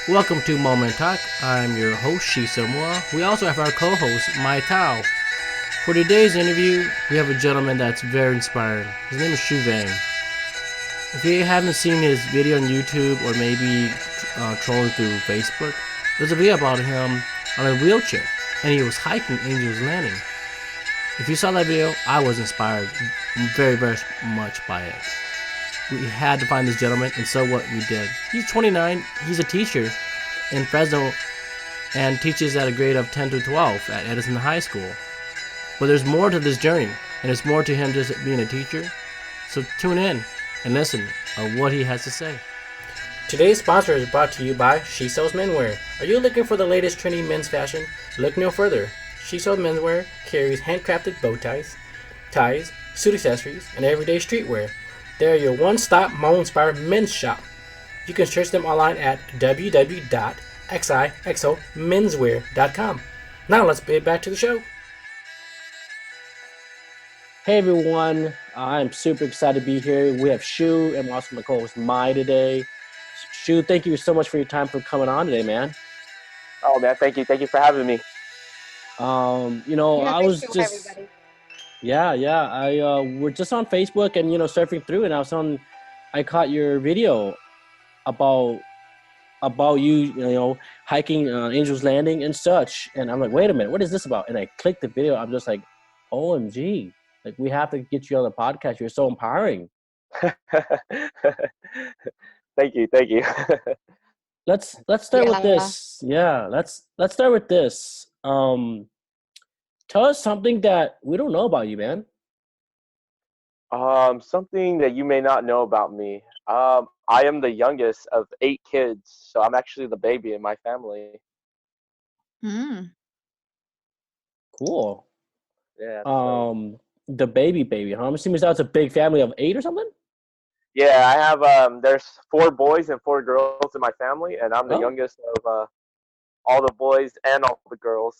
Welcome to Moment Talk. I'm your host, Shisamua. We also have our co-host, Mai Tao. For today's interview, we have a gentleman that's very inspiring. His name is Shu Vang. If you haven't seen his video on YouTube or maybe trolling through Facebook, there's a video about him on a wheelchair and he was hiking Angel's Landing. If you saw that video, I was inspired very, very much by it. We had to find this gentleman, and so what we did. He's 29, he's a teacher in Fresno and teaches at a grade of 10 to 12 at Edison High School. But there's more to this journey, and it's more to him just being a teacher. So tune in and listen of what he has to say. Today's sponsor is brought to you by She Sells Menswear. Are you looking for the latest trendy men's fashion? Look no further. She Sells Menswear carries handcrafted bow ties, suit accessories, and everyday streetwear. They are your one-stop mom-inspired men's shop. You can search them online at www.xixomenswear.com. Now let's get back to the show. Hey everyone, I'm super excited to be here. We have Shu and also my co-host Mai today. Shu, thank you so much for your time for coming on today, man. Oh man, thank you for having me. I was Thank you, just everybody. I we're just on Facebook and surfing through, and I caught your video about you hiking Angel's Landing and such, and I'm like, wait a minute, what is this about? And I clicked the video. I'm just like, OMG, like we have to get you on the podcast. You're so empowering. Thank you. Let's start with Yeah. this. Yeah, let's start with this. Tell us something that we don't know about you, man. Something that you may not know about me. I am the youngest of 8 kids, so I'm actually the baby in my family. Mm. Cool. Yeah, so The baby, huh? I'm assuming that's a big family of 8 or something. yeah, I have there's 4 boys and 4 girls in my family, and I'm the Oh, youngest of all the boys and all the girls.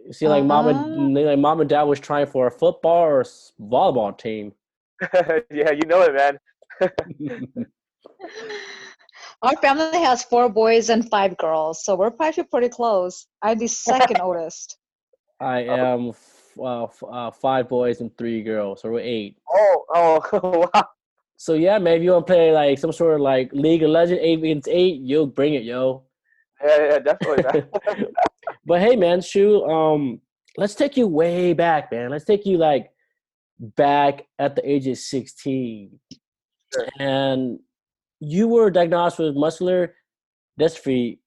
you see, Uh, like mom and dad was trying for a football or volleyball team. Yeah, you know it, man. our family has 4 boys and 5 girls, so we're actually pretty close. I'm the second oldest. I Oh, am 5 boys and 3 girls, so we're 8. oh, wow. So yeah, man, if you want to play like some sort of like League of Legends 8 against 8, you'll bring it, yo. Yeah, definitely, man. But hey, man, Shu, let's take you way back, man. Let's take you like back at the age of 16, Sure. and you were diagnosed with muscular dystrophy.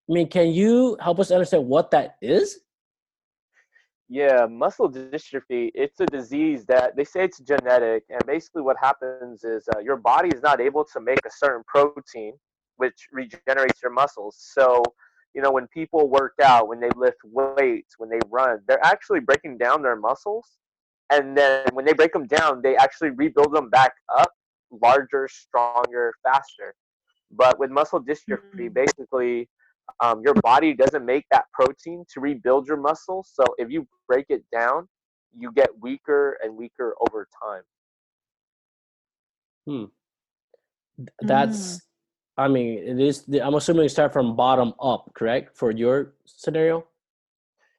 I mean, can you help us understand what that is? Yeah, muscle dystrophy, it's a disease that they say it's genetic. And basically, what happens is your body is not able to make a certain protein, which regenerates your muscles. So, when people work out, when they lift weights, when they run, they're actually breaking down their muscles. And then when they break them down, they actually rebuild them back up larger, stronger, faster. But with muscle dystrophy, Mm. basically, your body doesn't make that protein to rebuild your muscles. So if you break it down, you get weaker and weaker over time. Hmm. Mm. That's, I mean, it is. I'm assuming it start from bottom up, correct? For your scenario.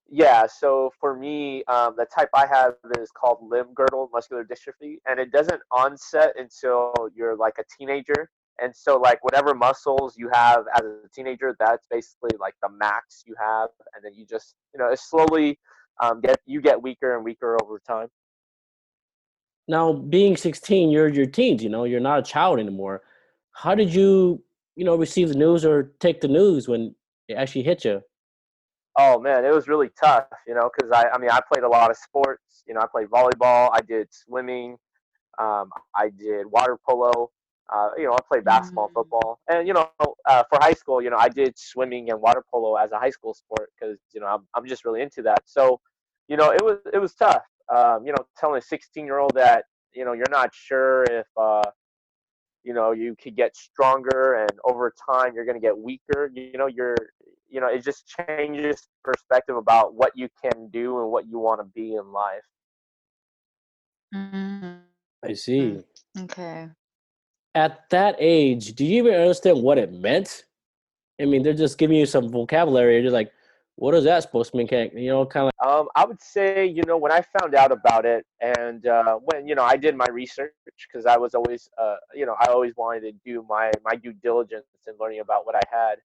Yeah, so for me, the type I have is called limb girdle muscular dystrophy, and it doesn't onset until you're like a teenager. And so, like, whatever muscles you have as a teenager, that's basically like the max you have, and then you just, it slowly get weaker and weaker over time. Now, being 16, you're your teens. You're not a child anymore. How did you, receive the news or take the news when it actually hit you? Oh man, it was really tough, because I mean, I played a lot of sports. I played volleyball, I did swimming, I did water polo. I played basketball, Mm. football, and for high school, I did swimming and water polo as a high school sport because I'm just really into that. So, it was tough. Telling a 16-year-old that you're not sure if you could get stronger and over time you're going to get weaker. It just changes perspective about what you can do and what you want to be in life. Mm. I see. Okay. at that age, do you even understand what it meant? I mean, they're just giving you some vocabulary. You're just like, what is that supposed to mean? You know, kind of I would say, when I found out about it, and when I did my research, because I was always, I always wanted to do my due diligence in learning about what I had.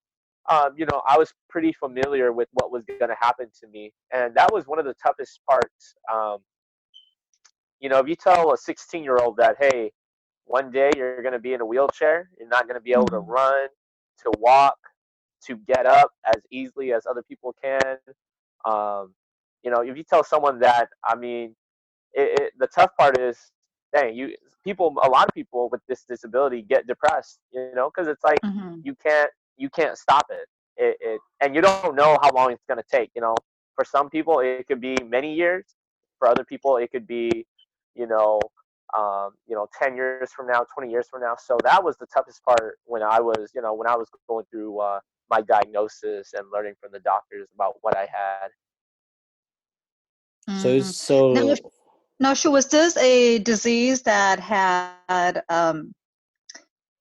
I was pretty familiar with what was going to happen to me, and that was one of the toughest parts. If you tell a 16-year-old that, hey, one day you're going to be in a wheelchair, you're not going to be able to Mhm. run, to walk, to get up as easily as other people can. Um, if you tell someone that, I mean, the tough part is, dang, a lot of people with this disability get depressed, because it's like Mhm. you can't you can't stop it. And you don't know how long it's going to take. For some people it could be many years. For other people it could be, you know, 10 years from now, 20 years from now. So that was the toughest part when I was going through my diagnosis and learning from the doctors about what I had. so Mm. Now, so. now, Shu, was this a disease that had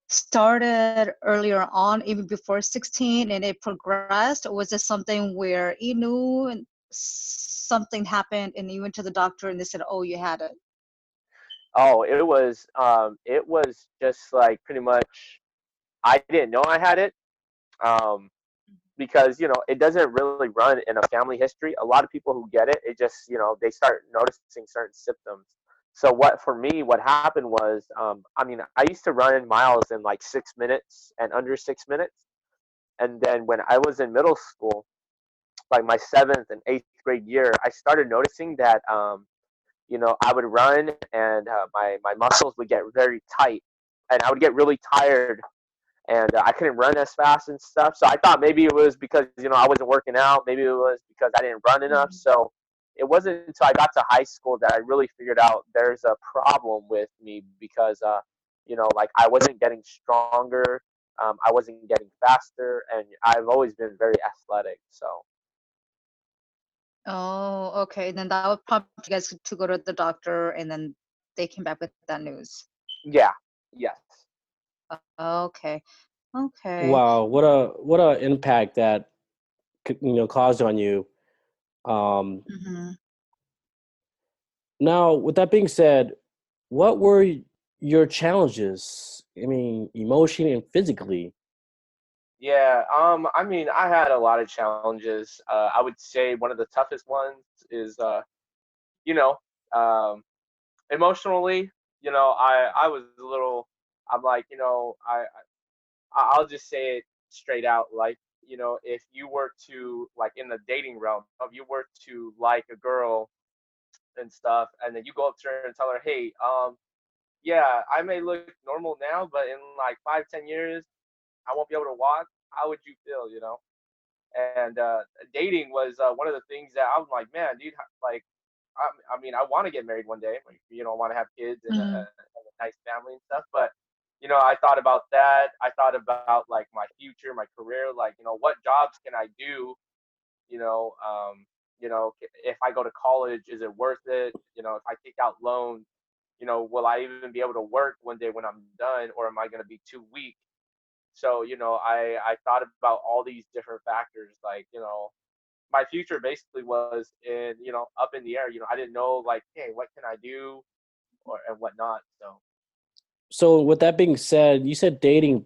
started earlier on, even before 16, and it progressed, or was this something where you knew and something happened and you went to the doctor and they said, "Oh, you had it"? Oh, it was just like pretty much I didn't know I had it, um, because it doesn't really run in a family history. A lot of people who get it, it just they start noticing certain symptoms. So what happened was, I mean, I used to run miles in like 6 minutes and under 6 minutes, and then when I was in middle school, like my seventh and eighth grade year, I started noticing that I would run and my muscles would get very tight, and I would get really tired, and I couldn't run as fast and stuff. So I thought maybe it was because I wasn't working out. Maybe it was because I didn't run enough. Mhm. So it wasn't until I got to high school that I really figured out there's a problem with me because like I wasn't getting stronger, I wasn't getting faster, and I've always been very athletic. So Oh, okay. Then that would prompt you guys to go to the doctor, and then they came back with that news. yeah, yes. Okay, okay. Wow, what a impact that caused on you. Um, Hmm. Now, with that being said, what were your challenges? I mean, emotionally and physically. Yeah, I mean, I had a lot of challenges. I would say one of the toughest ones is, you know, um, emotionally. I was a little. I'm like, I'll just say it straight out. Like, if you were to like in the dating realm, if you were to like a girl and stuff, and then you go up to her and tell her, hey, yeah, I may look normal now, but in like 5, 10 years, I won't be able to walk. How would you feel? And dating was one of the things that I'm like, man, dude, like, I mean, I want to get married one day, like, want to have kids and Hmm. a nice family and stuff. But I thought about that. I thought about like my future, my career, like what jobs can I do? You know, um, if I go to college, is it worth it? If I take out loans, will I even be able to work one day when I'm done, or am I going to be too weak? So I thought about all these different factors, like my future basically was in up in the air. I didn't know like, hey, what can I do or and whatnot. So So, with that being said, you said dating,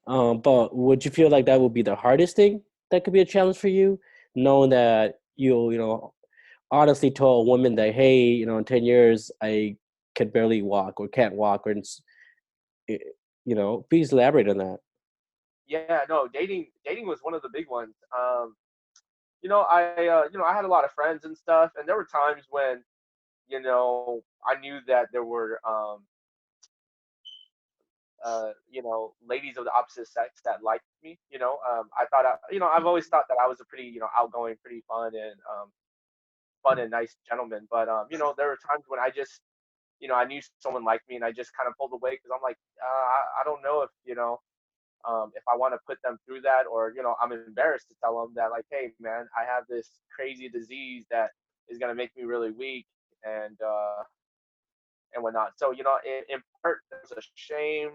but would you feel like that would be the hardest thing that could be a challenge for you, knowing that you honestly told a woman that, hey, in 10 years I can barrely walk or can't walk, or eh, please elaborate on that. yeah, no, dating was one of the big ones. I had a lot of friends and stuff, and there were times when I knew that there were ladies of the opposite sex that liked me. I thought I've always thought that I was a pretty outgoing, pretty fun and nice gentleman. But there were times when I just I knew someone liked me, and I just kind of pulled away because I'm like, I don't know if I want to put them through that, or I'm embarrassed to tell them that, like, hey man, I have this crazy disease that is gonna make me really weak and whatnot. So in part there's a shame,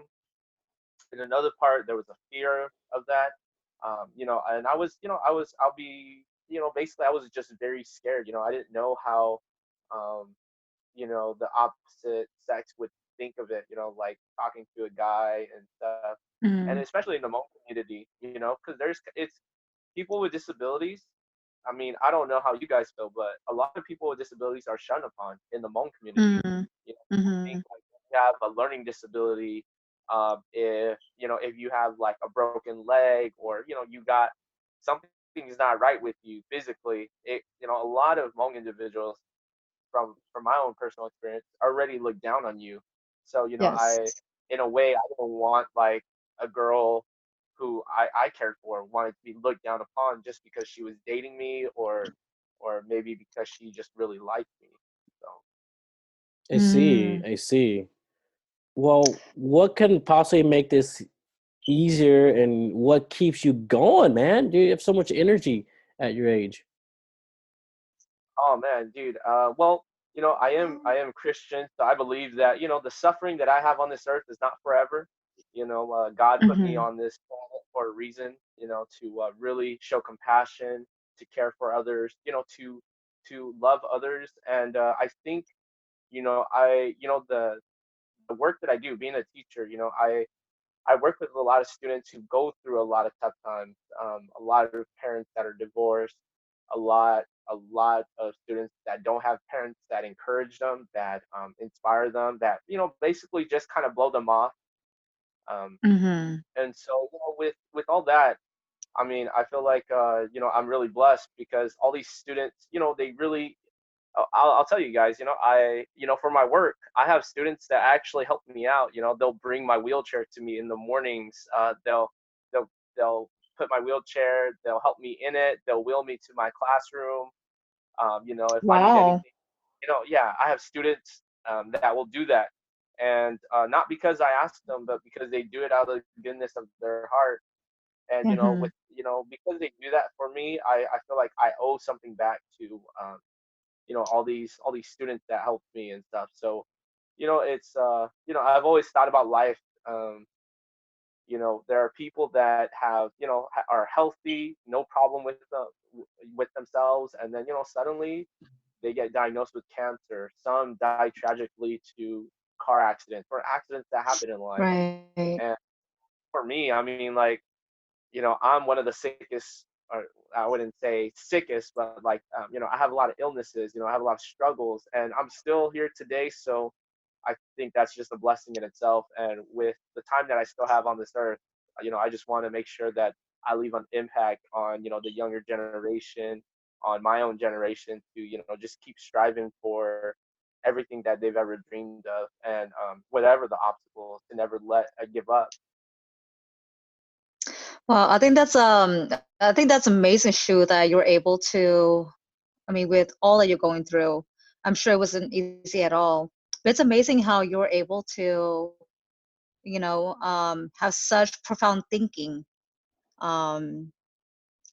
in another part there was a fear of that. You know, and I was, you know, I'll be, you know, basically I was just very scared. You know, I didn't know how, um, you know, the opposite sex would think of it. You know, like talking to a guy and stuff, and Mm. especially in the Hmong community. You know, because it's people with disabilities. I mean, I don't know how you guys feel, but a lot of people with disabilities are shunned upon in the Hmong community. Mm. You know, people think Mhm. like if you have a learning disability, if you know if you have like a broken leg or you know you got something's not right with you physically, it you know a lot of Hmong individuals from my own personal experience already look down on you. So you know Yes. in a way I don't want like a girl who I cared for wanted to be looked down upon just because she was dating me or maybe because she just really liked me. So I see. Mm. I see. Well, what can possibly make this easier, and what keeps you going, man? You have so much energy at your age. oh man, dude. Well, you know, I am Christian, so I believe that you know the suffering that I have on this earth is not forever. You know, God put me Mhm. on this planet for a reason. You know, to really show compassion, to care for others. You know, to love others, and I think you know you know the work that I do, being a teacher. You know, I work with a lot of students who go through a lot of tough times. A lot of parents that are divorced, a lot of students that don't have parents that encourage them, that inspire them, that you know basically just kind of blow them off. Um, Mhm. and so you know, with all that, I mean, I feel like you know I'm really blessed because all these students, you know, they really I'll tell you guys, you know, you know, for my work, I have students that actually help me out. You know, they'll bring my wheelchair to me in the mornings. They'll, they'll put my wheelchair. They'll help me in it. They'll wheel me to my classroom. You know, if I need Wow. anything, you know, yeah, I have students that will do that, and not because I ask them, but because they do it out of the goodness of their heart. And you know, Mhm. with you know, because they do that for me, I feel like I owe something back to you know all these students that helped me and stuff. So you know it's you know I've always thought about life. um you know there are people that have you know are healthy, no problem with themselves, and then you know suddenly they get diagnosed with cancer. Some die tragically to car accidents or accidents that happen in life. Right. And for me, I mean, like, you know, I'm one of the sickest, or I wouldn't say sickest, but like, you know, I have a lot of illnesses, you know, I have a lot of struggles, and I'm still here today. So I think that's just a blessing in itself. And with the time that I still have on this earth, you know, I just want to make sure that I leave an impact on, you know, the younger generation, on my own generation to, you know, just keep striving for everything that they've ever dreamed of, and whatever the obstacles, to never let give up. Well, I think that's amazing, Shu, that you're able to, I mean, with all that you're going through, I'm sure it wasn't easy at all. But it's amazing how you're able to, have such profound thinking, um,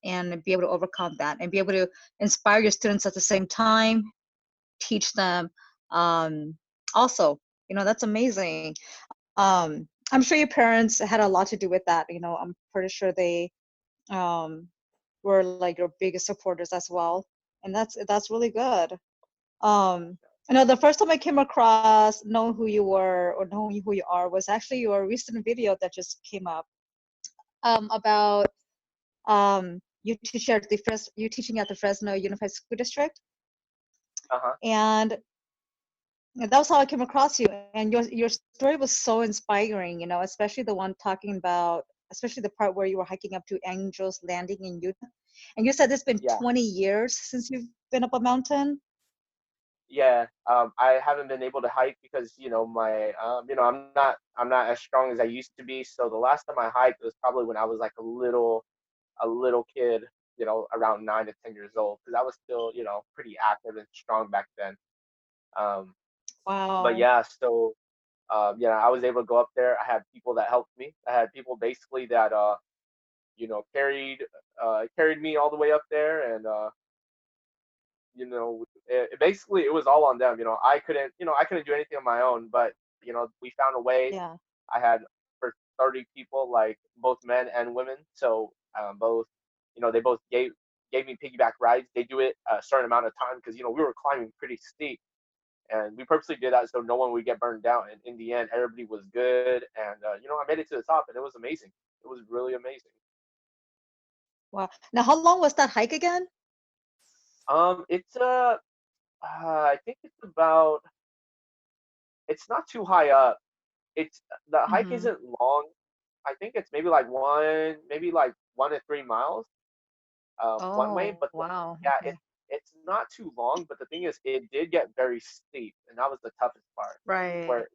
and be able to overcome that and be able to inspire your students at the same time, teach them. Um, Also, that's amazing. I'm sure your parents had a lot to do with that. I'm pretty sure they um, were like your biggest supporters as well, and that's really good. Um, the first time I came across knowing who you were or knowing who you are was actually your recent video that just came up, about you teaching at the Fresno Unified School District, Uh-huh. and that was how I came across you. And your story was so inspiring, especially the one talking about, especially the part where you were hiking up to Angel's Landing in Utah. And you said it's been Yeah. 20 years since you've been up a mountain. Yeah, I haven't been able to hike because you know my you know I'm not as strong as I used to be. So the last time I hiked was probably when I was like a little kid, you know, around 9 to 10 years old, because I was still you know pretty active and strong back then. Um, but Wow. yeah, so yeah, I was able to go up there. I had people that helped me. I had people basically that you know carried me all the way up there, and you know basically it was all on them. You know I couldn't do anything on my own, but you know we found a way. Yeah. I had 30 people, like both men and women. So both, they both gave me piggyback rides. They do it a certain amount of time because we were climbing pretty steep, and we purposely did that so no one would get burned down. And in the end, everybody was good, and I made it to the top, and it was amazing. It was really amazing. Wow. Now, how long was that hike again? It's I think it's about. It's not too high up. It's the hike Mm-hmm. isn't long. I think it's maybe like 1 to 3 miles, one way. Oh, But wow. yeah, Okay. it's not too long. But the thing is, it did get very steep, and that was the toughest part. Right. Where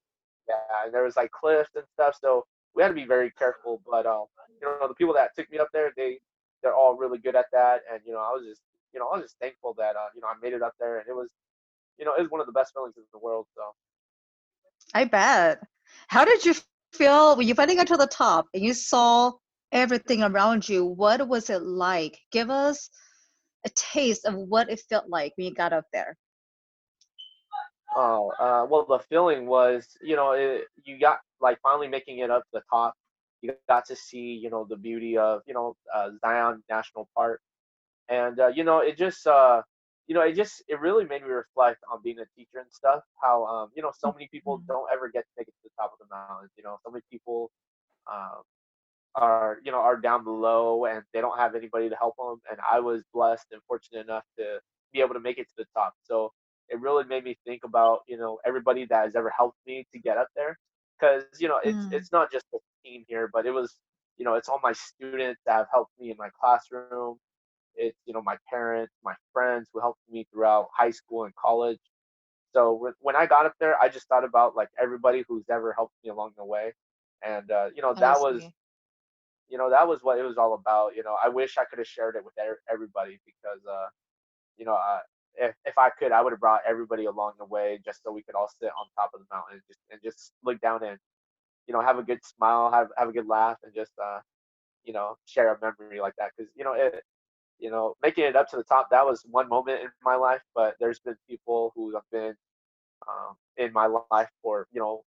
yeah, and there was like cliffs and stuff, so we had to be very careful. But the people that took me up there, they're all really good at that, and I was just thankful that I made it up there, and it was one of the best feelings in the world. So. I bet. How did you feel when you finally got to the top and you saw everything around you? What was it like? Give us a taste of what it felt like when you got up there. Oh, well, the feeling was, you got like finally making it up to the top. You got to see, the beauty of, Zion National Park, and it really made me reflect on being a teacher and stuff. How, so many people Mhm. don't ever get to make it to the top of the mountains. So many people, um, are down below and they don't have anybody to help them. And I was blessed and fortunate enough to be able to make it to the top. So it really made me think about everybody that has ever helped me to get up there, because Mm. it's not just the team here, but it's all my students that have helped me in my classroom. It's my parents, my friends who helped me throughout high school and college. So when I got up there, I just thought about like everybody who's ever helped me along the way, and I see. that was what it was all about. I wish I could have shared it with everybody, because you know, uh, if I could, I would have brought everybody along the way just so we could all sit on top of the mountain and just look down and have a good smile, have a good laugh, and just share a memory like that. Because making it up to the top, that was one moment in my life, but there's been people who have been in my life for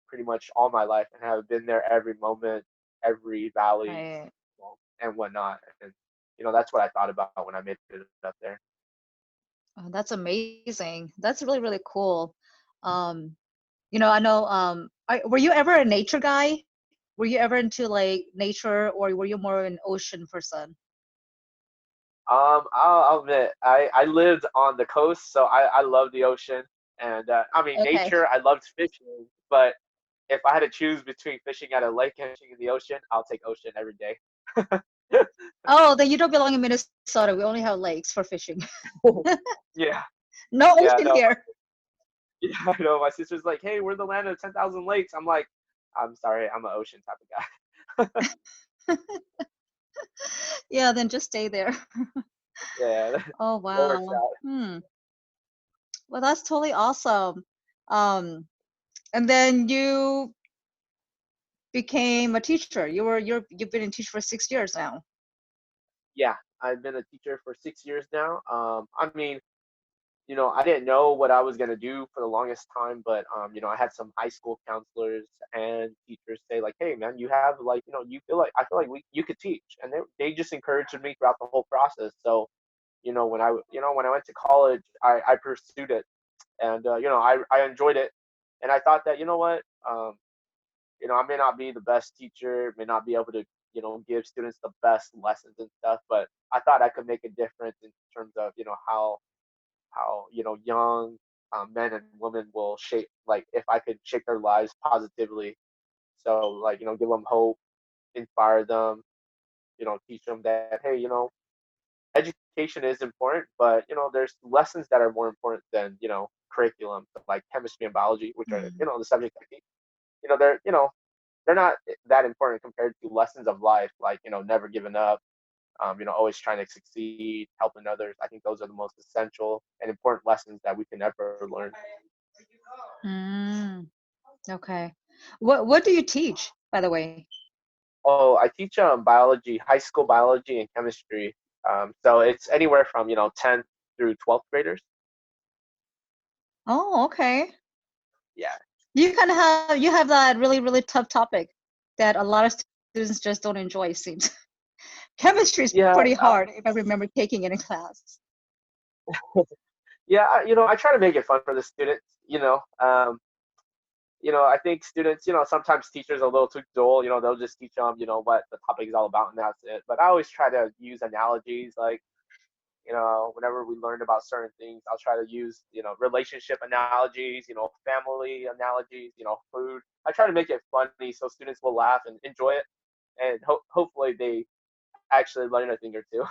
pretty much all my life, and have been there every moment, every valley, Right. and whatnot. And that's what I thought about when I made it up there. Oh, that's amazing. That's really, really cool. Um, I know, were you ever a nature guy? Were you ever into like nature or were you more an ocean person? I'll admit, I lived on the coast, so I love the ocean, and I mean Okay. nature. I loved fishing, but if I had to choose between fishing at a lake and fishing in the ocean, I'll take ocean every day. Oh, then you don't belong in Minnesota. We only have lakes for fishing. Yeah, No yeah, ocean no, here. yeah, I know. My sister's like, "Hey, we're the land of 10,000 lakes." I'm like, "I'm sorry, I'm an ocean type of guy." Yeah, then just stay there. Yeah, Oh, that works wow. out. Well, that's totally awesome. Um, and then you became a teacher. You've been a teacher for 6 years now. Yeah, I've been a teacher for 6 years now. I mean, I didn't know what I was gonna do for the longest time, but I had some high school counselors and teachers say like, "Hey, man, you have like, I feel like you could teach," and they just encouraged me throughout the whole process. So, when I went to college, I pursued it, and I enjoyed it, and I thought that I may not be the best teacher, may not be able to give students the best lessons and stuff, but I thought I could make a difference in terms of how young men and women will shape, like if I could shape their lives positively. So like give them hope, inspire them, teach them that, hey, education is important, but there's lessons that are more important than curriculum, like chemistry and biology, which are Mm. the subjects I teach. They're not that important compared to lessons of life, like never giving up, always trying to succeed, helping others. I think those are the most essential and important lessons that we can ever learn. Mm. Okay. What do you teach, by the way? Oh, I teach biology, high school biology and chemistry. So it's anywhere from 10th through 12th graders. Oh, okay. Yeah, You have that really, really tough topic that a lot of students just don't enjoy, it seems. Chemistry is Yeah, pretty hard if I remember taking it in class. yeah. I try to make it fun for the students. I think students, sometimes teachers are a little too dull. They'll just teach them, what the topic is all about, and that's it. But I always try to use analogies, like, whenever we learn about certain things, I'll try to use, relationship analogies, family analogies, food. I try to make it funny so students will laugh and enjoy it, and hopefully they actually learn a thing or two.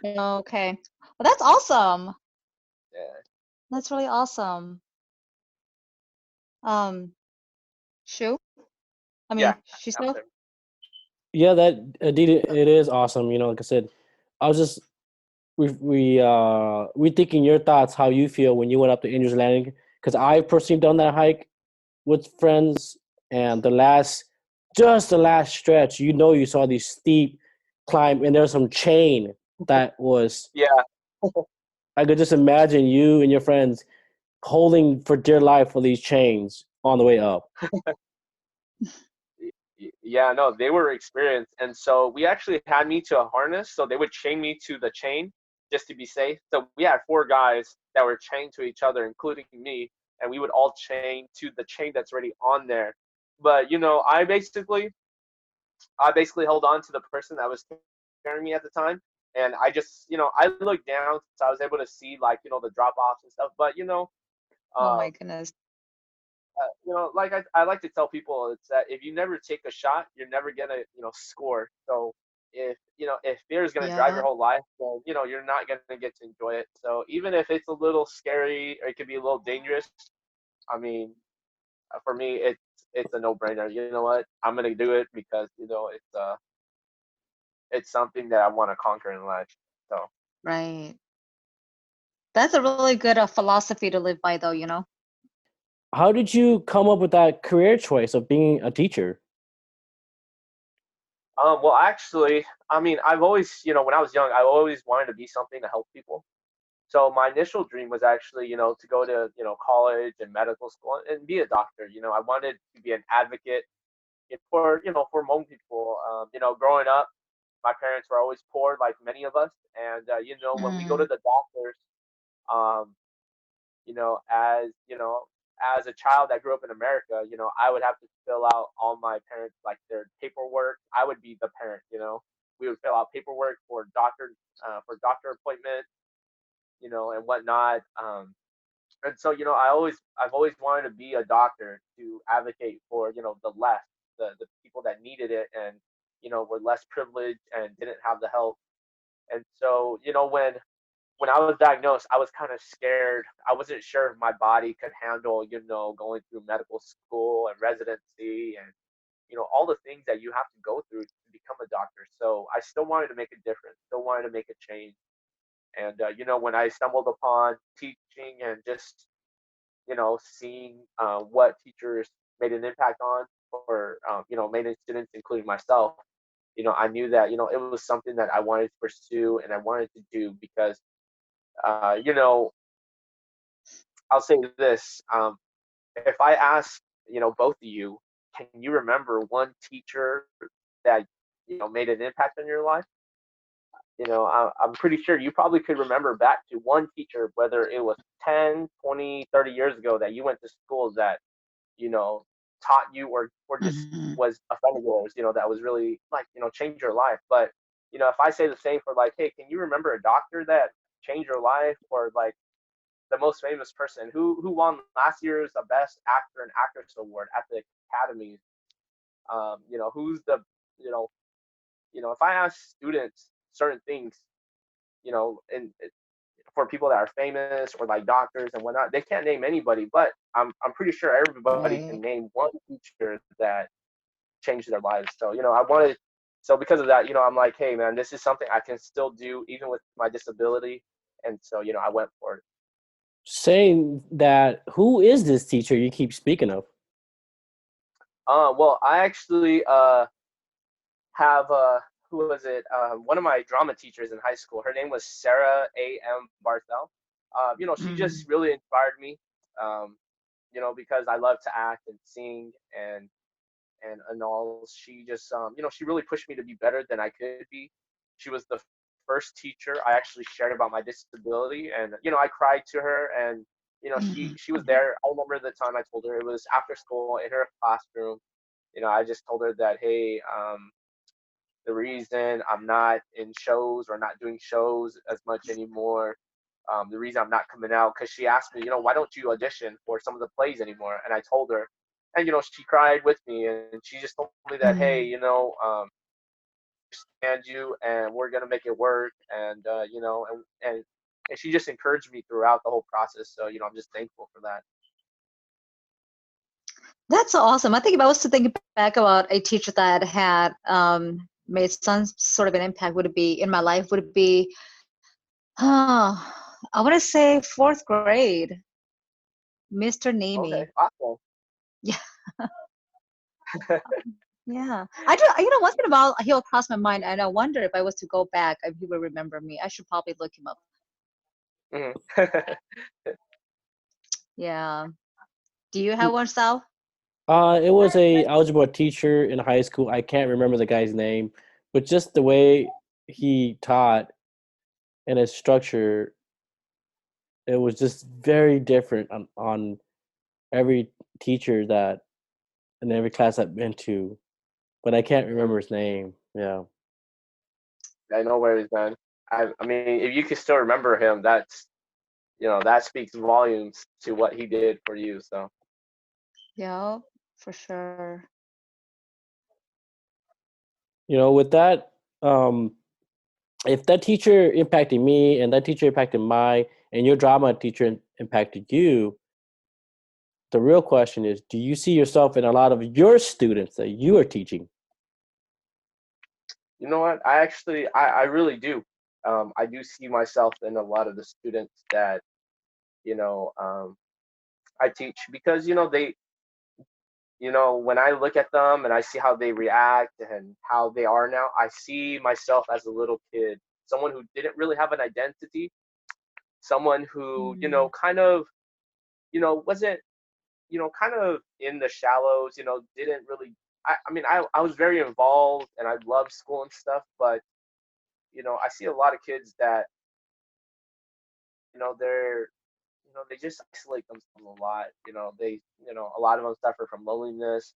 Okay. Well, that's awesome. Yeah. That's really awesome. Um, Shu? I Yeah. mean, she's I'm still. there. Yeah, that indeed it is awesome. Like I said, I was just we thinking your thoughts, how you feel when you went up to Angel's Landing, because I personally done that hike with friends, and just the last stretch, you saw these steep climb, and there's some chain that was. Yeah. I could just imagine you and your friends holding for dear life for these chains on the way up. Yeah, no, they were experienced. And so we actually had me to a harness. So they would chain me to the chain just to be safe. So we had four guys that were chained to each other, including me, and we would all chain to the chain that's already on there. But I basically held on to the person that was carrying me at the time. And I just, I looked down, so I was able to see, like, the drop offs and stuff. But, Oh uh, my goodness. like I like to tell people, it's that if you never take a shot, you're never gonna, score. So if fear is gonna drive your Yeah. whole life, then you're not gonna get to enjoy it. So even if it's a little scary or it could be a little dangerous, I mean, for me, it's a no-brainer. You know what? I'm gonna do it because it's something that I want to conquer in life. So Right. That's a really good philosophy to live by, though. How did you come up with that career choice of being a teacher? well, actually, I mean, I've always, when I was young, I always wanted to be something to help people. So my initial dream was actually, to go to, college and medical school and be a doctor. I wanted to be an advocate for, for Hmong people. Growing up, my parents were always poor, like many of us, and when we go to Mm, the doctors, um, as a child that grew up in America, I would have to fill out all my parents, like, their paperwork. I would be the parent. We would fill out paperwork for doctor appointment, and whatnot. And so I've always wanted to be a doctor to advocate for the less, the people that needed it, and were less privileged and didn't have the help. And so when I was diagnosed, I was kind of scared. I wasn't sure if my body could handle going through medical school and residency, and all the things that you have to go through to become a doctor. So I still wanted to make a difference, still wanted to make a change. And when I stumbled upon teaching and just seeing what teachers made an impact on, or many students, including myself, I knew that it was something that I wanted to pursue and I wanted to do because uh, you know I'll say this: if I ask both of you, can you remember one teacher that made an impact on your life? I'm pretty sure you probably could remember back to one teacher, whether it was 10, 20, 30 years ago, that you went to school that you know, taught you, or just mhm. was a friend of yours, that was really, like, changed your life. But, if I say the same for, like, hey, can you remember a doctor that changed your life, or like the most famous person who won last year's Best Actor and Actress Award at the Academies? Who's the, you know, if I ask students certain things, and for people that are famous or like doctors and whatnot, they can't name anybody, but I'm pretty sure everybody can Right. name one teacher that changed their lives. So so because of that, I'm like, hey man, this is something I can still do even with my disability, and so I went for it. Saying that, who is this teacher you keep speaking of? Well, I actually have who was it? One of my drama teachers in high school. Her name was Sarah A.M. Barthel. She Mm, just really inspired me. Because I love to act and sing, and all. She just she really pushed me to be better than I could be. She was the first teacher I actually shared about my disability, and I cried to her, and she was there. I remember the time I told her, it was after school in her classroom. I just told her that, hey, the reason I'm not in shows or not doing shows as much anymore, the reason I'm not coming out, because she asked me, why don't you audition for some of the plays anymore? And I told her, and she cried with me, and she just told me that, hey, understand you, and we're gonna make it work, and and she just encouraged me throughout the whole process. So I'm just thankful for that. That's awesome. I think if I was to think back about a teacher that had made some sort of an impact, would it be in my life? Would it be, oh, I want to say fourth grade, Mr. Okay, Nemi. awesome. Yeah, yeah. I do. Once in a while, he'll cross my mind, and I wonder if I was to go back, if he would remember me. I should probably look him up. Mhm. Yeah. Do you have one, Sal? It was a algebra teacher in high school. I can't remember the guy's name, but just the way he taught and his structure, it was just very different on every teacher that in every class I've been to. But I can't remember his name. Yeah. I know where he's been. I mean, if you can still remember him, that speaks volumes to what he did for you. So Yeah, for sure. With that, if that teacher impacted me and that teacher impacted and your drama teacher impacted you, the real question is, do you see yourself in a lot of your students that you are teaching? you know what? I really do. I do see myself in a lot of the students that I teach, because when I look at them and I see how they react and how they are now, I see myself as a little kid, someone who didn't really have an identity, someone who Mm. kind of wasn't kind of in the shallows, didn't really. I mean, I was very involved and I loved school and stuff, but I see a lot of kids that they're they just isolate themselves a lot. A lot of them suffer from loneliness.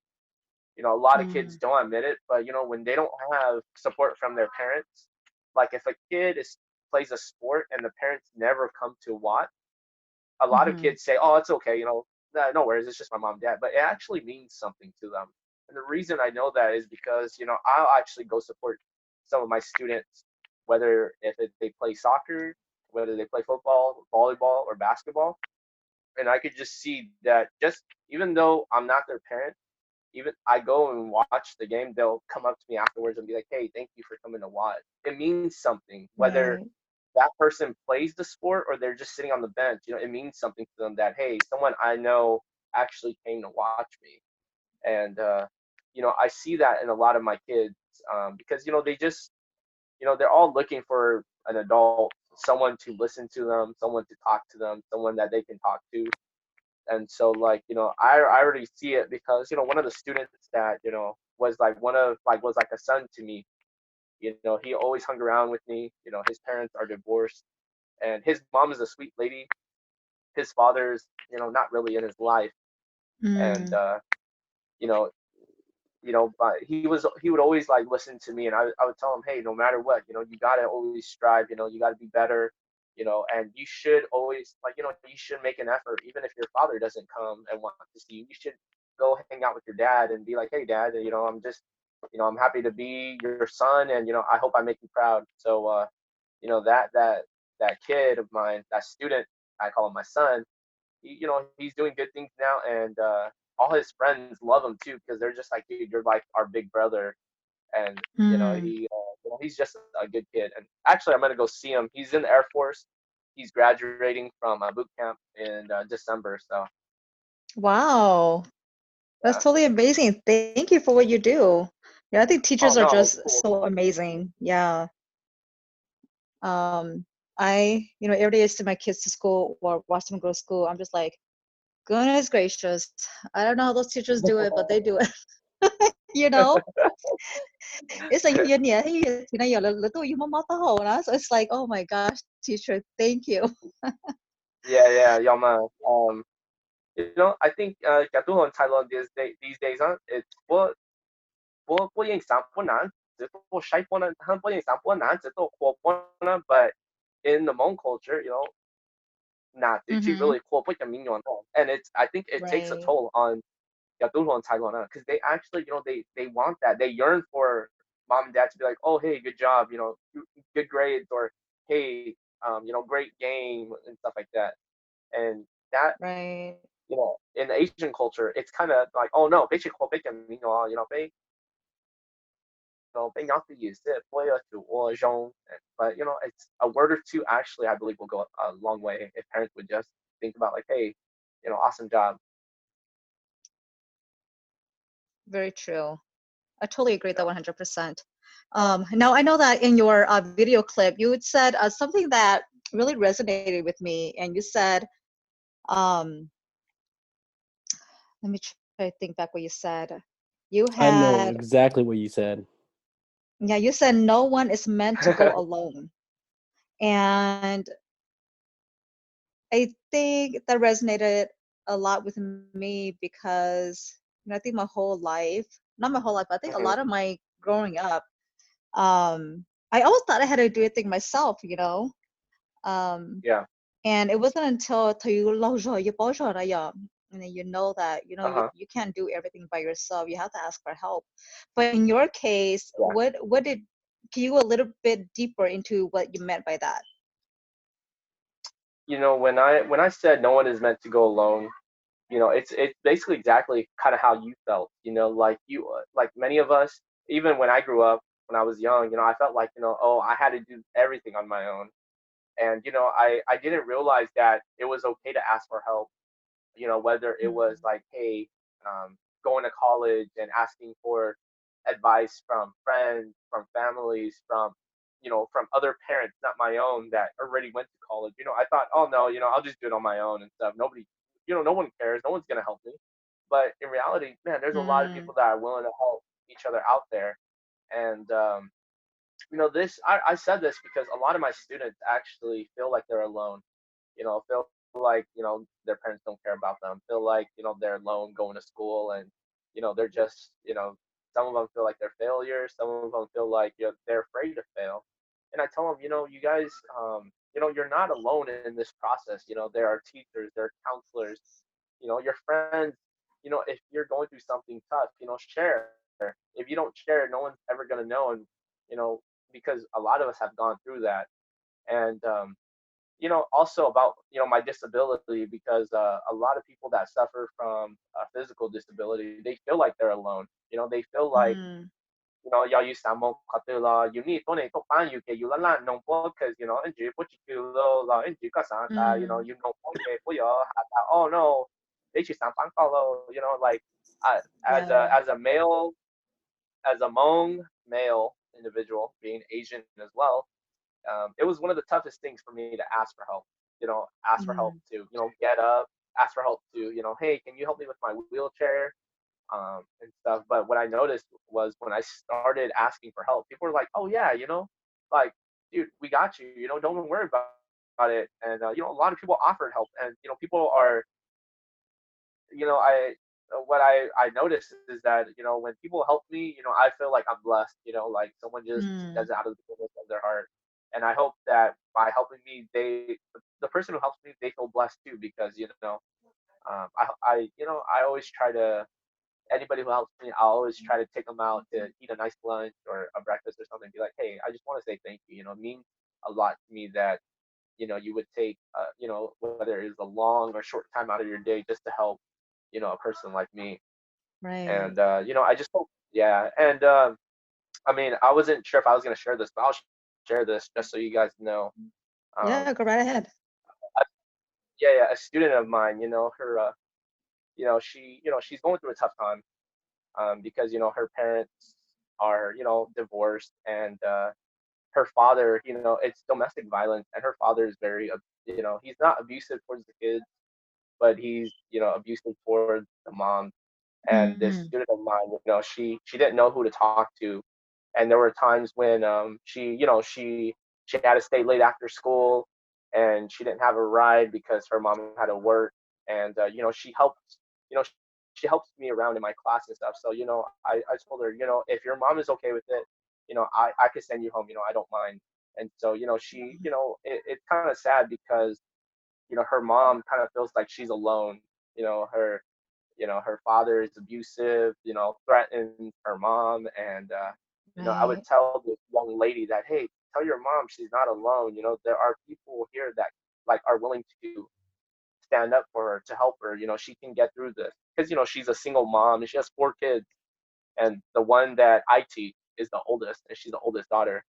A lot of kids Mm. don't admit it, but when they don't have support from their parents, like if a kid plays a sport and the parents never come to watch, a lot of Mm-hmm. kids say, "Oh, it's okay, nah, no worries, it's just my mom and dad," but it actually means something to them. And the reason I know that is because I'll actually go support some of my students, whether they play soccer, whether they play football, volleyball, or basketball, and I could just see that, just even though I'm not their parent, even I go and watch the game, they'll come up to me afterwards and be like, "Hey, thank you for coming to watch." It means something, whether Right. that person plays the sport or they're just sitting on the bench. It means something to them that, hey, someone I know actually came to watch me. And I see that in a lot of my kids, because they just they're all looking for an adult, someone to listen to them, someone to talk to them, someone that they can talk to. And so, like, I already see it, because one of the students that was like was like a son to me. He always hung around with me. His parents are divorced, and his mom is a sweet lady. His father's not really in his life, and Mm. you know but he would always like listen to me, and I would tell him, hey, no matter what, you gotta always strive. You gotta be better. And you should always, like, you should make an effort, even if your father doesn't come and want to see you. You should go hang out with your dad and be like, hey, dad, I'm just I'm happy to be your son, and I hope I make you proud. So that kid of mine, that student, I call him my son. He's doing good things now, and all his friends love him too, because they're just like, dude, you're like our big brother. And Mm. he's just a good kid. And actually, I'm gonna go see him. He's in the Air Force. He's graduating from boot camp in December. So Wow. That's yeah. totally amazing. Thank you for what you do. Yeah, I think Oh teachers are no, it's just cool. so amazing. Yeah. Um, every day I send my kids to school or watch them go to school, I'm just like, goodness gracious. I don't know how those teachers do it, but they do it. you know, it's like yun yeah, hey, luto yung mamataho na. So it's like, oh my gosh, teacher, thank you. Yeah, yeah, Yama. I think Katuho in Thailand these days, it's不影响不难，只不晒不能，不影响不难，只不火不能。But in the Hmong culture, nah, it's Mm-hmm. really cool. Put your minion on, and I think it takes a Right. toll on Katuho in Thailand because they actually, they want that. They yearn for mom and dad to be like, oh, hey, good job, good grades, or hey, great game and stuff like that. And that, Right. in the Asian culture, it's kind of like, oh no, basically, they not to use it, to or zhong. But it's a word or two. Actually, I believe will go a long way if parents would just think about like, hey, awesome job. Very true. I totally agree with that Yeah. 100%. Now I know that in your video clip, you had said something that really resonated with me, and you said, um, let me try to think back what you said. You I know had, exactly what you said. yeah, you said no one is meant to go alone. And I think that resonated a lot with me because I think my whole life, not my whole life, but I think a Hmm. lot of my growing up, I always thought I had to do everything myself, Um, Yeah. and it wasn't until you lâu rồi, you bỏ rồi đấy, and then you know that Uh huh. you can't do everything by yourself. You have to ask for help. But in your case, Yeah. what did can you go a little bit deeper into what you meant by that? When I said no one is meant to go alone, it's basically exactly kind of how you felt. Like like many of us, even when I grew up, when I was young, I felt like oh, I had to do everything on my own. And I didn't realize that it was okay to ask for help. Whether it was Mm. like, hey, going to college and asking for advice from friends, from families, from other parents, not my own, that already went to college. I thought, oh no, I'll just do it on my own and stuff. Nobody, no one cares. No one's gonna help me. But in reality, man, there's a lot of Mm. people that are willing to help each other out there. And this I said this because a lot of my students actually feel like they're alone. Feel like their parents don't care about them. Feel like they're alone going to school, and they're just some of them feel like they're failures. Some of them feel like they're afraid to fail. And I tell them, you guys, you're not alone in this process. There are teachers, there are counselors, your friends. If you're going through something tough, share. If you don't share, no one's ever gonna know. And you know, because a lot of us have gone through that. And also about my disability, because a lot of people that suffer from physical disability, they feel like they're alone. They feel like Mm. y'all use samo katila you need to to find you ke you la la no because in ji what you lo la in ji ka san ta Mm. you know ke for yo oh no they just san pang like as a Yeah. male, as a Hmong male individual, being Asian as well, it was one of the toughest things for me to ask for help. Ask for help Mm. to get up, ask for help to hey, can you help me with my wheelchair, and stuff. But what I noticed was when I started asking for help, people were like, oh yeah, like dude, we got you. Don't worry about it. And a lot of people offered help, and people are I what I noticed is that when people help me, I feel like I'm blessed. Like someone just Mm. does it out of the goodness of their heart. And I hope that by helping me, the person who helps me, they feel blessed too, because I always try to, anybody who helps me, I always try to take them out to eat a nice lunch or a breakfast or something. Be like, hey, I just want to say thank you. It means a lot to me that you would take whether it's a long or short time out of your day just to help a person like me. Right. And I just hope, yeah. And I mean, I wasn't sure if I was going to share this, but I'll share this just so you guys know. um Yeah, go right ahead. I, yeah, yeah, a student of mine, her she's going through a tough time, because her parents are divorced. And her father, it's domestic violence, and her father is very he's not abusive towards the kids, but he's abusive towards the mom. and this Mm, student of mine, she didn't know who to talk to, and there were times when she had to stay late after school, and she didn't have a ride because her mom had to work, and you know she helps me around in my class and stuff. So I told her, if your mom is okay with it, I could send you home. I don't mind. And so it's kind of sad because her mom kind of feels like she's alone. Her father is abusive, threatens her mom. And I would right. tell this young lady that, hey, tell your mom she's not alone. There are people here that like are willing to stand up for her, to help her. She can get through this because she's a single mom and she has 4 kids, and the one that I teach is the oldest, and she's the oldest daughter.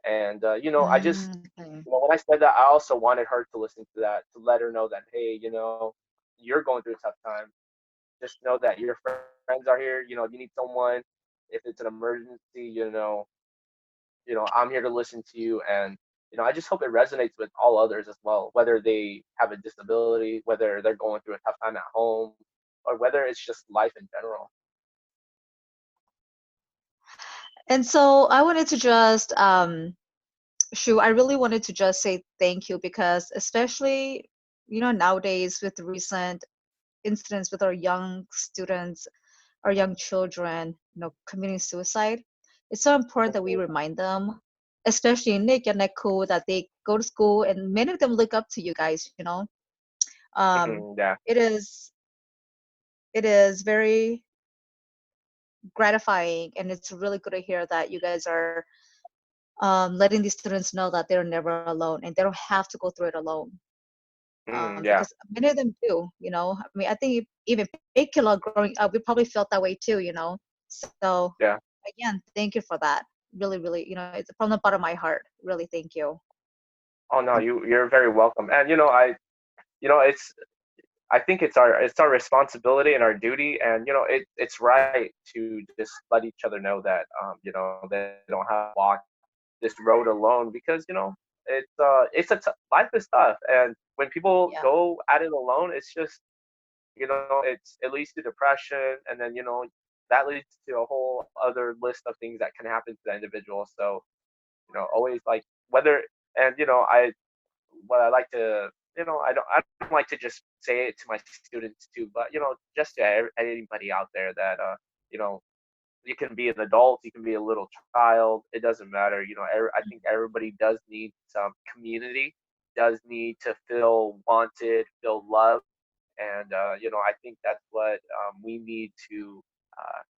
And I just, Okay. when I said that, I also wanted her to listen to that, to let her know that, hey, you're going through a tough time. Just know that your friends are here. If you need someone, if it's an emergency, I'm here to listen to you. And I just hope it resonates with all others as well, whether they have a disability, whether they're going through a tough time at home, or whether it's just life in general. And so I wanted to just Shu, I really wanted to just say thank you because especially, nowadays with the recent incidents with our young students, our young children, committing suicide, it's so important that we remind them, especially Nick and Neku, that they go to school and many of them look up to you guys. Um, Yeah. it is very gratifying, and it's really good to hear that you guys are letting these students know that they're never alone and they don't have to go through it alone. Yeah. Because many of them do. I mean, I think even Akila growing up, we probably felt that way too. So Yeah. again, thank you for that. Really, really, it's from the bottom of my heart. Really, thank you. Oh no, you're very welcome. And it's I think it's our responsibility and our duty, and it's right to just let each other know that they don't have to walk this road alone, because life is tough, and when people Yeah. go at it alone, it's just it leads to depression, and then that leads to a whole other list of things that can happen to the individual. So always like whether and I what I like to I don't like to just say it to my students too, but just to anybody out there that you know you can be an adult, you can be a little child, it doesn't matter. I think everybody does need some community, does need to feel wanted, feel loved. And I think that's what we need to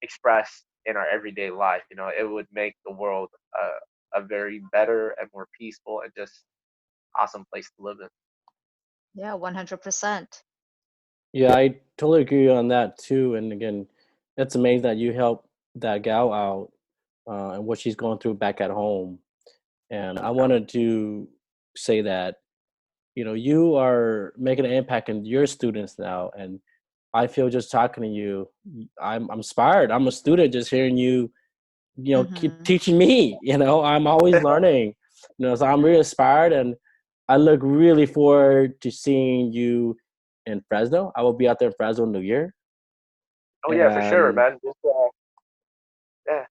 express in our everyday life. It would make the world a very better and more peaceful and just awesome place to live in. Yeah, 100%. Yeah, I totally agree on that too. And again, it's amazing that you helped that gal out and what she's going through back at home. And I Yeah. wanted to say that you are making an impact in your students now, and I feel just talking to you, I'm inspired. I'm a student just hearing you, keep Mm-hmm. teaching me. I'm always learning. So I'm really inspired, and I look really forward to seeing you in Fresno. I will be out there in Fresno New Year, Oh yeah, for sure, and man. Just, yeah.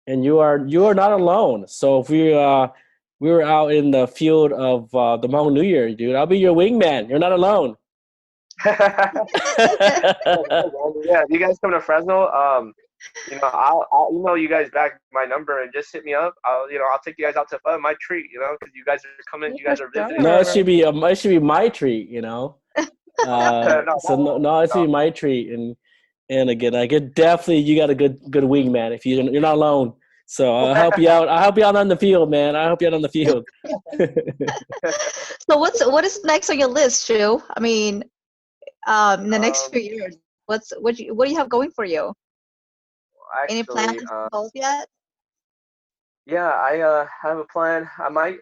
you are not alone. So if we were out in the field of the Hmong New Year, dude, I'll be your wingman. You're not alone. Yeah, if you guys come to Fresno, I'll email you guys back my number and just hit me up. I'll take you guys out to fun, my treat, because you guys are coming, Yeah, you for guys are visiting. No, it sure. should be it should be my treat. No, So no, it should no, be my treat, and again, I get definitely you got a good wingman if you're not alone. So I'll help you out. I'll help you out on the field, man. I'll help you out on the field. So what is next on your list, Shu? I mean, in the next um, few years, what do you have going for you? Any plans, actually, goals yet? yeah, I have a plan. I might,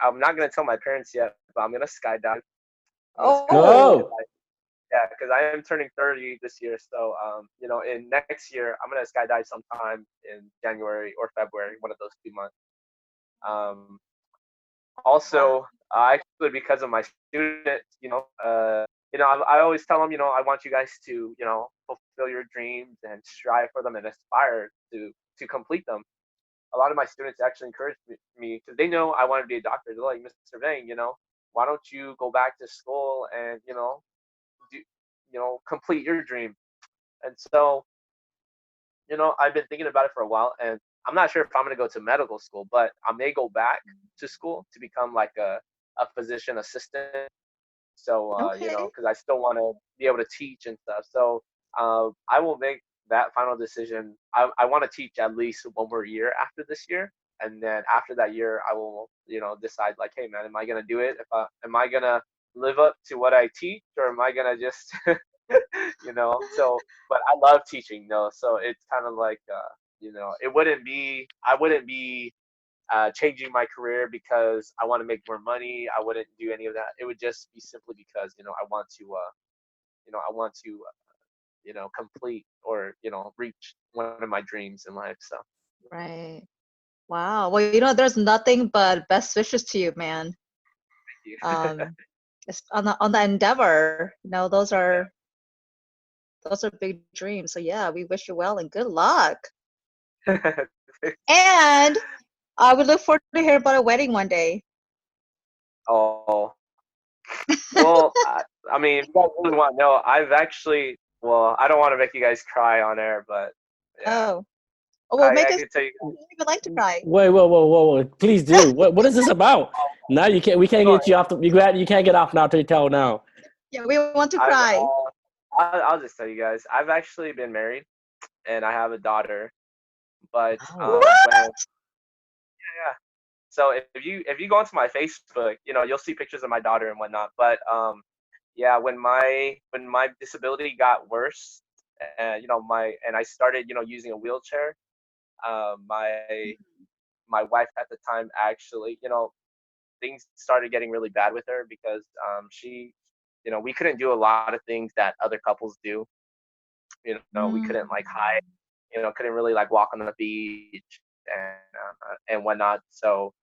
I'm not gonna tell my parents yet, but I'm gonna skydive. I'm gonna skydive Oh, Go. because I am turning 30 this year. So, in next year, I'm gonna skydive sometime in January or February, one of those 2 months. Also, wow. actually, because of my students, I always tell them, I want you guys to, fulfill your dreams and strive for them and aspire to complete them. A lot of my students actually encourage me because they know I want to be a doctor. They're like, Mr. Vang, why don't you go back to school and, do, complete your dream? And so, I've been thinking about it for a while, and I'm not sure if I'm going to go to medical school, but I may go back to school to become like a physician assistant. So, Okay. because I still want to be able to teach and stuff. So, I will make that final decision. I want to teach at least one more year after this year. And then after that year, I will, decide like, hey, man, am I going to do it? Am I going to live up to what I teach, or am I going to just, so, but I love teaching though. So it's kind of like, I wouldn't be changing my career because I want to make more money. I wouldn't do any of that. It would just be simply because I want to complete or reach one of my dreams in life. So Right. Wow. Well, there's nothing but best wishes to you, man. thank Um, it's on the endeavor. Those are big dreams. So yeah, we wish you well and good luck. you. And I would look forward to hear about a wedding one day. Oh well, I mean, if you guys really want to know, I've actually. Well, I don't want to make you guys cry on air, but yeah, Oh. Oh, well, make I us can tell you. you would like to cry. Wait, whoa, whoa, whoa, whoa! Please do. What is this about? Now you can't. We can't No, get you off the. You can't get off now till you tell now. Yeah, we want to I've, cry. I'll just tell you guys. I've actually been married, and I have a daughter. But Oh. when yeah, so if you go onto my Facebook, you'll see pictures of my daughter and whatnot. But yeah, when my disability got worse, and I started using a wheelchair. My wife at the time actually, things started getting really bad with her because she, we couldn't do a lot of things that other couples do. We couldn't like hide, Mm. couldn't really like walk on the beach and whatnot. So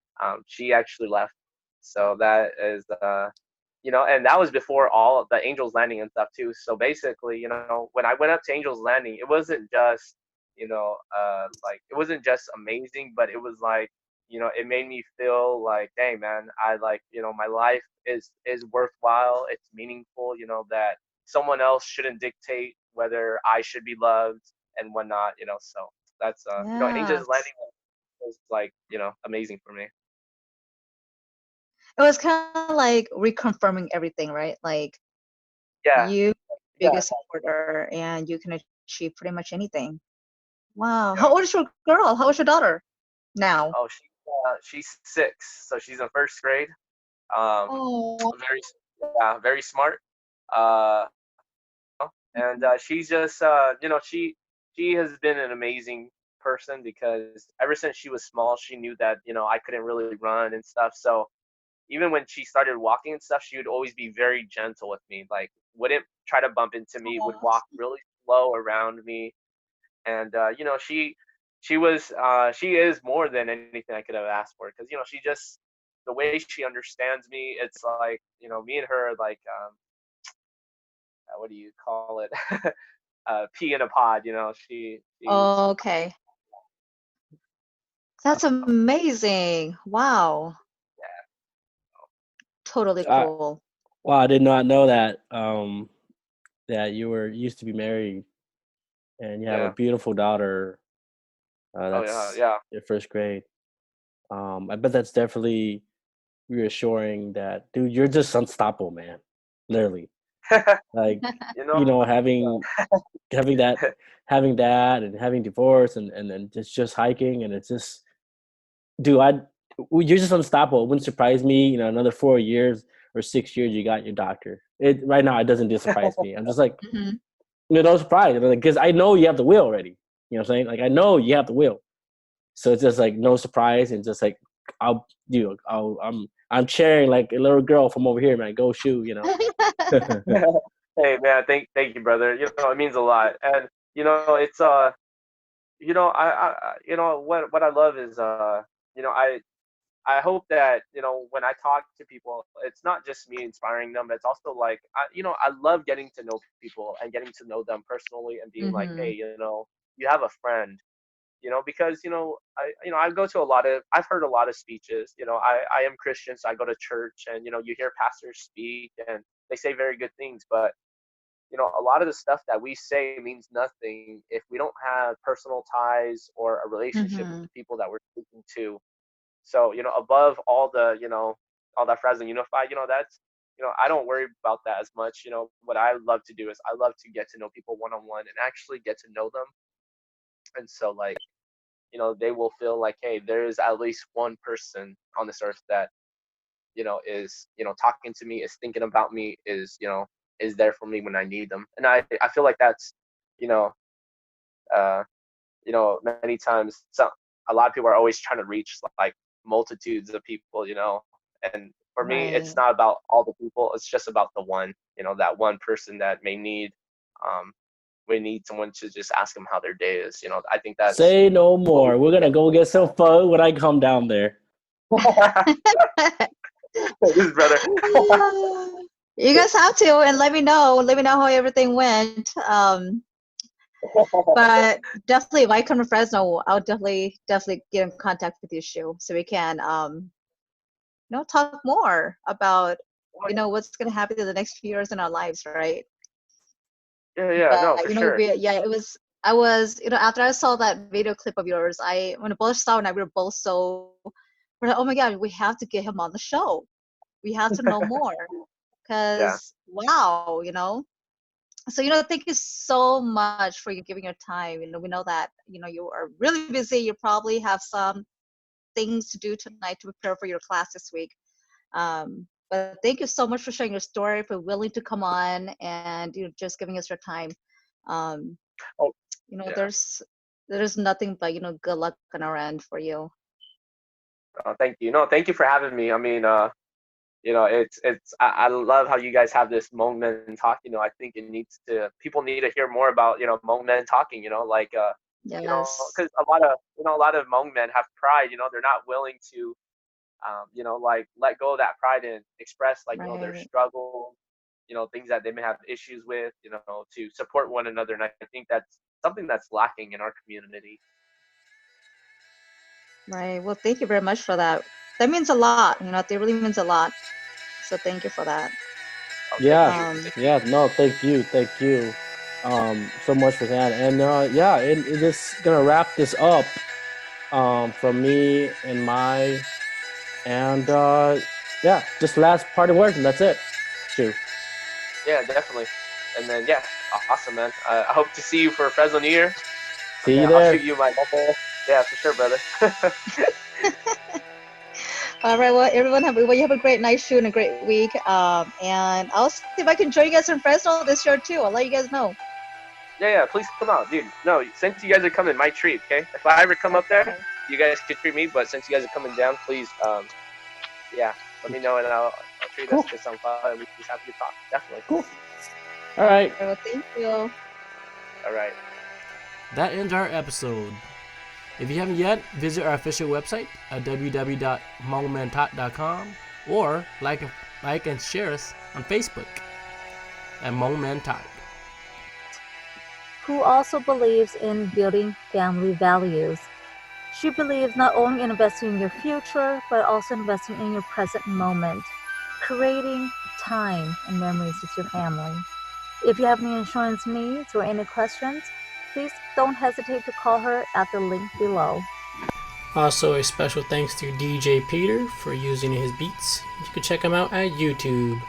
she actually left. So that is and that was before all of the Angels Landing and stuff too. So basically, when I went up to Angels Landing, it wasn't just like it wasn't just amazing, but it was like it made me feel like, dang man, I like my life is worthwhile. It's meaningful. That someone else shouldn't dictate whether I should be loved and whatnot. So that's Angels Yes. Landing was like amazing for me. It was kind of like reconfirming everything, right? Like Yeah, you yeah, biggest supporter and you can achieve pretty much anything. Wow. How yeah. old is your girl? How old is your daughter now? Oh, she's 6, so she's in first grade. Um, Oh. very very smart. Uh, and she's just she has been an amazing person because ever since she was small, she knew that I couldn't really run and stuff. So even when she started walking and stuff, she would always be very gentle with me. Like wouldn't try to bump into me. Would walk really slow around me, and she is more than anything I could have asked for because she just the way she understands me. It's like me and her are like what do you call it? Pea in a pod. She's Okay. That's amazing. Wow. Totally I, cool. wow, I did not know that. That you were used to be married and you have a yeah. beautiful daughter. Oh yeah, That's yeah. in first grade. I bet that's definitely reassuring that, dude, you're just unstoppable, man. Literally. Like, you know, having that having that and having divorce and then just hiking and it's just dude, you're just unstoppable. It wouldn't surprise me, another 4 years or 6 years you got your doctor. It right now it doesn't just surprise me. I'm just like, Hmm. no surprise. Because I know you have the will already. You know what I'm saying? Like I know you have the will. So it's just like no surprise and just like I'm cheering like a little girl from over here, man. Go shoot. hey man, thank you, brother. It means a lot, and it's I what I love is I I hope that, when I talk to people, it's not just me inspiring them. It's also like, I love getting to know people and getting to know them personally and being like, Mm-hmm. hey, you have a friend, because, I go to I've heard a lot of speeches. I am Christian, so I go to church, and, you hear pastors speak and they say very good things. But, a lot of the stuff that we say means nothing if we don't have personal ties or a relationship with Mm-hmm. the people that we're speaking to. So, above all that Frazzle Unify, that's, I don't worry about that as much. What I love to do is I love to get to know people one on one and actually get to know them. And so, like, they will feel like, hey, there is at least one person on this earth that, is, talking to me, is thinking about me, is there for me when I need them. And I feel like that's, you know, uh, many times a lot of people are always trying to reach like multitudes of people, and for me, it's Right. not about all the people. It's just about the one, that one person that may need, um, we need someone to just ask them how their day is. I think that's Say no what we more. We're gonna go get some pho when I come down there. this brother. You guys have to, and let me know. Let me know how everything went. But definitely, if I come to Fresno, I'll definitely get in contact with you, Shu, so we can talk more about what's gonna happen in the next few years in our lives, right? Yeah, no, But for sure. it was. I was, after I saw that video clip of yours, when both Star and I were both we're like, oh my God, we have to get him on the show. We have to know more, Yeah. because wow, So, thank you so much for you giving your time. We know that, you are really busy. You probably have some things to do tonight to prepare for your class this week. But thank you so much for sharing your story, for willing to come on and, just giving us your time. Um, Oh, yeah. there's nothing but, good luck on our end for you. Thank you. No, thank you for having me. I mean, I love how you guys have this Hmong men talk. I think people need to hear more about, Hmong men talking, like, Yes. because a lot of Hmong men have pride. They're not willing to, like, let go of that pride and express, like, their Right. struggle, things that they may have issues with, to support one another. And I think that's something that's lacking in our community. Right. Well, thank you very much for that. That means a lot. It really means a lot. So thank you for that. Oh, thank Yeah, you. Um, yeah. No, thank you, so much for that. And yeah, it is gonna wrap this up, from me and and yeah, just last party word, and that's it. Shoot. Yeah, definitely. And then, yeah, awesome, man. I hope to see you for Fresno New Year. See you Yeah, I'll there. shoot you my number. Yeah, for sure, brother. all right. Well, everyone you have a great night, Shu, and a great week. And I'll see if I can join you guys in Fresno this year too. I'll let you guys know. Yeah, please come out, dude. No, since you guys are coming, my treat, okay? If I ever come up there, Okay. you guys could treat me. But since you guys are coming down, please, yeah, let me know, and I'll treat us Cool. to some fun, and we can just have a good talk. Definitely. Cool. All right. Well, thank you. All right. That ends our episode. If you haven't yet, visit our official website at www.hmongmentalk.com or like and share us on Facebook at Hmong Men Talk. Who also believes in building family values. She believes not only in investing in your future, but also investing in your present moment, creating time and memories with your family. If you have any insurance needs or any questions, please don't hesitate to call her at the link below. Also, a special thanks to DJ Peter for using his beats. You can check him out at YouTube.